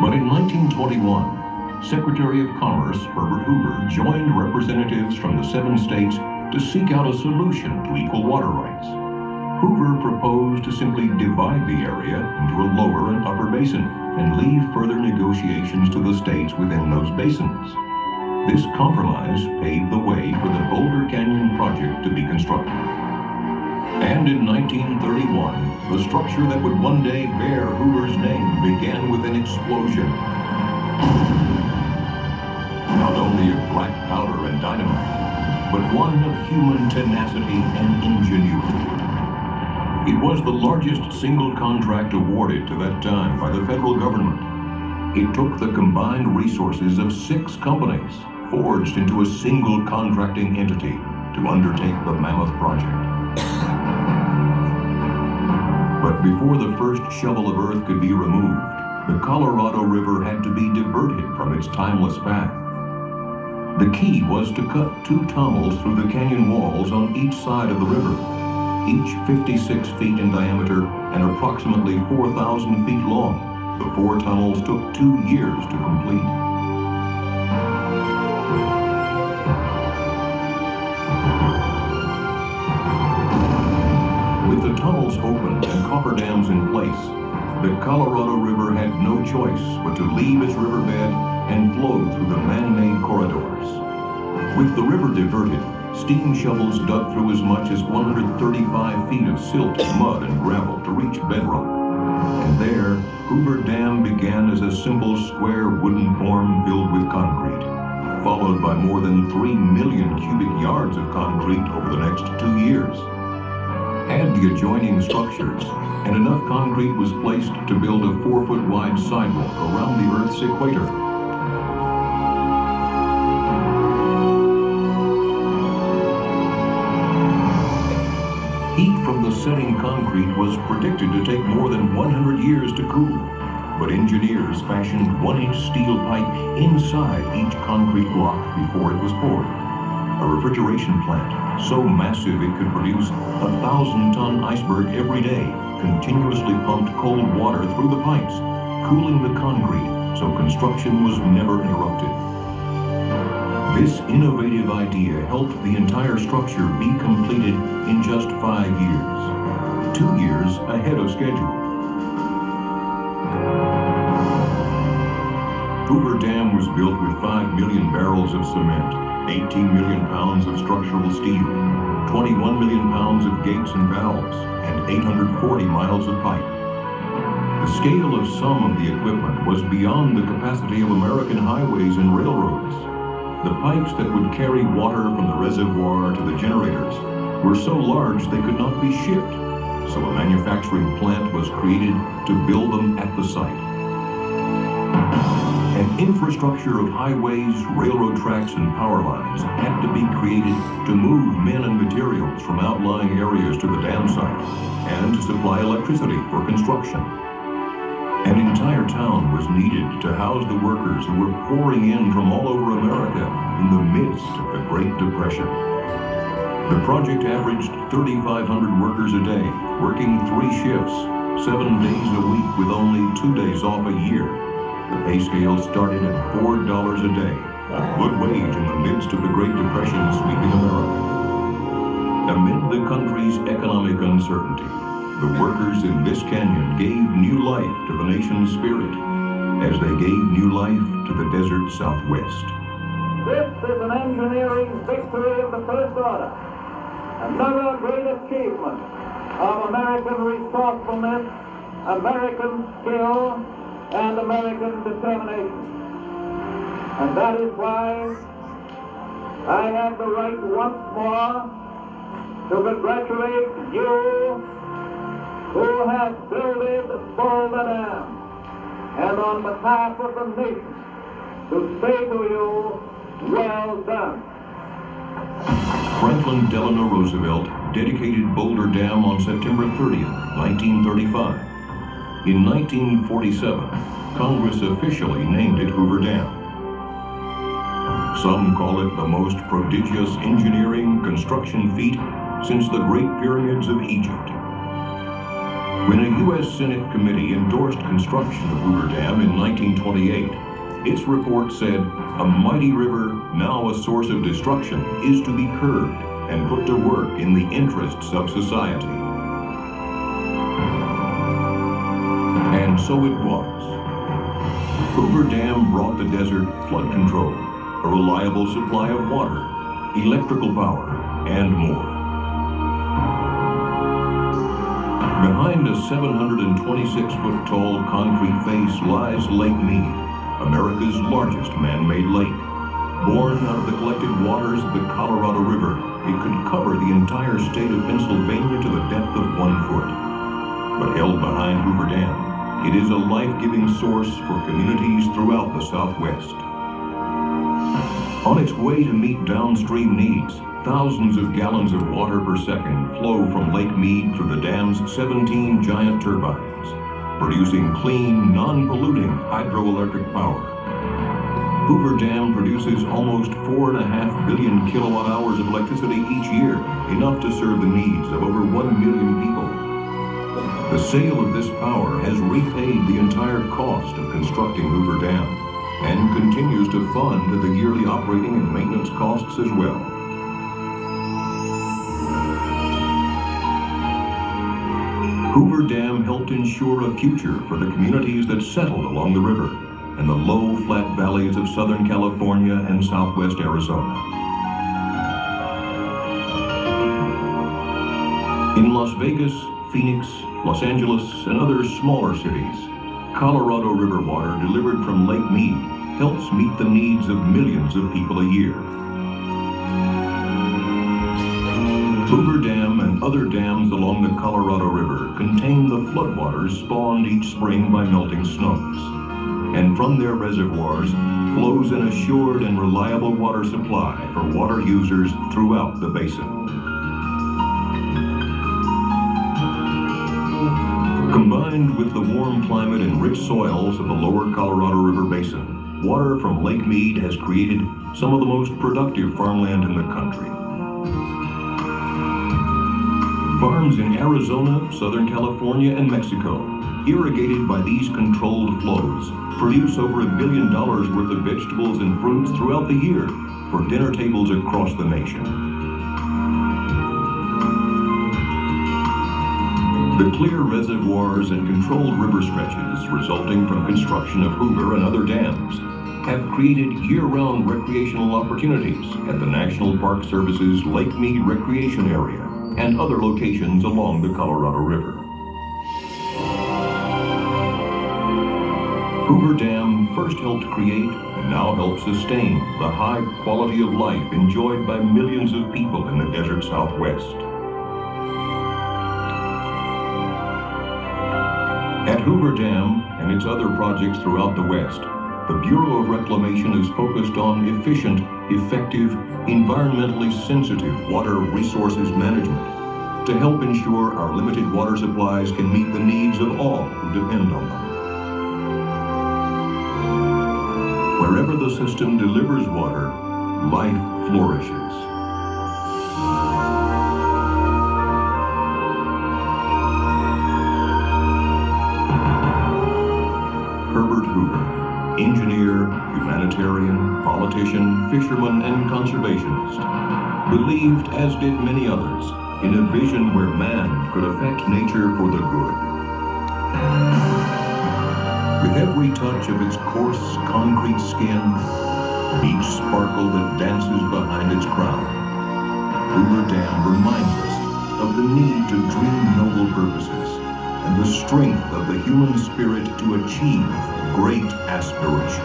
But in 1921, Secretary of Commerce Herbert Hoover joined representatives from the 7 states to seek out a solution to equal water rights. Hoover proposed to simply divide the area into a lower and upper basin and leave further negotiations to the states within those basins. This compromise paved the way for the Boulder Canyon project to be constructed. And in 1931, the structure that would one day bear Hoover's name began with an explosion. Not only of black powder and dynamite, but one of human tenacity and ingenuity. It was the largest single contract awarded to that time by the federal government. It took the combined resources of 6 companies, forged into a single contracting entity, to undertake the mammoth project. But before the first shovel of earth could be removed, the Colorado River had to be diverted from its timeless path. The key was to cut 2 tunnels through the canyon walls on each side of the river, each 56 feet in diameter and approximately 4,000 feet long. The 4 tunnels took 2 years to complete. With the tunnels open and coffer dams in place, the Colorado River had no choice but to leave its riverbed and flow through the man-made corridors. With the river diverted, steam shovels dug through as much as 135 feet of silt, mud, and gravel to reach bedrock. And there, Hoover Dam began as a simple square wooden form filled with concrete, followed by more than 3 million cubic yards of concrete over the next 2 years. Add the adjoining structures, and enough concrete was placed to build a 4-foot wide sidewalk around the Earth's equator. Heat from the setting concrete was predicted to take more than 100 years to cool, but engineers fashioned 1-inch steel pipe inside each concrete block before it was poured. A refrigeration plant so massive it could produce a 1,000-ton iceberg every day continuously pumped cold water through the pipes, cooling the concrete so construction was never interrupted. This innovative idea helped the entire structure be completed in just 5 years, 2 years ahead of schedule. Hoover Dam was built with 5 million barrels of cement, 18 million pounds of structural steel, 21 million pounds of gates and valves, and 840 miles of pipe. The scale of some of the equipment was beyond the capacity of American highways and railroads. The pipes that would carry water from the reservoir to the generators were so large they could not be shipped, so a manufacturing plant was created to build them at the site. An infrastructure of highways, railroad tracks, and power lines had to be created to move men and materials from outlying areas to the dam site and to supply electricity for construction. An entire town was needed to house the workers who were pouring in from all over America in the midst of the Great Depression. The project averaged 3,500 workers a day, working 3 shifts, 7 days a week with only 2 days off a year. The pay scale started at $4 a day, a good wage in the midst of the Great Depression sweeping America. Amid the country's economic uncertainty, the workers in this canyon gave new life to the nation's spirit, as they gave new life to the desert Southwest. This is an engineering victory of the first order, another great achievement of American resourcefulness, American skill, and American determination. And that is why I have the right once more to congratulate you who have builded Boulder Dam, and on behalf of the nation, to say to you, well done. Franklin Delano Roosevelt dedicated Boulder Dam on September 30th, 1935. In 1947, Congress officially named it Hoover Dam. Some call it the most prodigious engineering construction feat since the Great Pyramids of Egypt. When a U.S. Senate committee endorsed construction of Hoover Dam in 1928, its report said, "A mighty river, now a source of destruction, is to be curbed and put to work in the interests of society." And so it was. Hoover Dam brought the desert flood control, a reliable supply of water, electrical power, and more. Behind a 726-foot-tall concrete face lies Lake Mead, America's largest man-made lake. Born out of the collected waters of the Colorado River, it could cover the entire state of Pennsylvania to the depth of 1 foot. But held behind Hoover Dam, it is a life-giving source for communities throughout the Southwest. On its way to meet downstream needs, thousands of gallons of water per second flow from Lake Mead through the dam's 17 giant turbines, producing clean, non-polluting hydroelectric power. Hoover Dam produces almost 4.5 billion kilowatt hours of electricity each year, enough to serve the needs of over 1 million people. The sale of this power has repaid the entire cost of constructing Hoover Dam and continues to fund the yearly operating and maintenance costs as well. Hoover Dam helped ensure a future for the communities that settled along the river and the low, flat valleys of Southern California and Southwest Arizona. In Las Vegas, Phoenix, Los Angeles, and other smaller cities, Colorado River water delivered from Lake Mead helps meet the needs of millions of people a year. Hoover Dam and other dams along the Colorado River contain the floodwaters spawned each spring by melting snows, and from their reservoirs flows an assured and reliable water supply for water users throughout the basin. Combined with the warm climate and rich soils of the lower Colorado River basin, water from Lake Mead has created some of the most productive farmland in the country. Farms in Arizona, Southern California, and Mexico, irrigated by these controlled flows, produce over $1 billion worth of vegetables and fruits throughout the year for dinner tables across the nation. The clear reservoirs and controlled river stretches resulting from construction of Hoover and other dams have created year-round recreational opportunities at the National Park Service's Lake Mead Recreation Area and other locations along the Colorado River. Hoover Dam first helped create and now helps sustain the high quality of life enjoyed by millions of people in the desert Southwest. At Hoover Dam and its other projects throughout the West, the Bureau of Reclamation is focused on efficient, effective, environmentally sensitive water resources management to help ensure our limited water supplies can meet the needs of all who depend on them. Wherever the system delivers water, life flourishes. Herbert Hoover, engineer, humanitarian, politician, fisherman, and conservationist, believed, as did many others, in a vision where man could affect nature for the good. With every touch of its coarse concrete skin, each sparkle that dances behind its crown, Hoover Dam reminds us of the need to dream noble purposes and the strength of the human spirit to achieve great aspirations.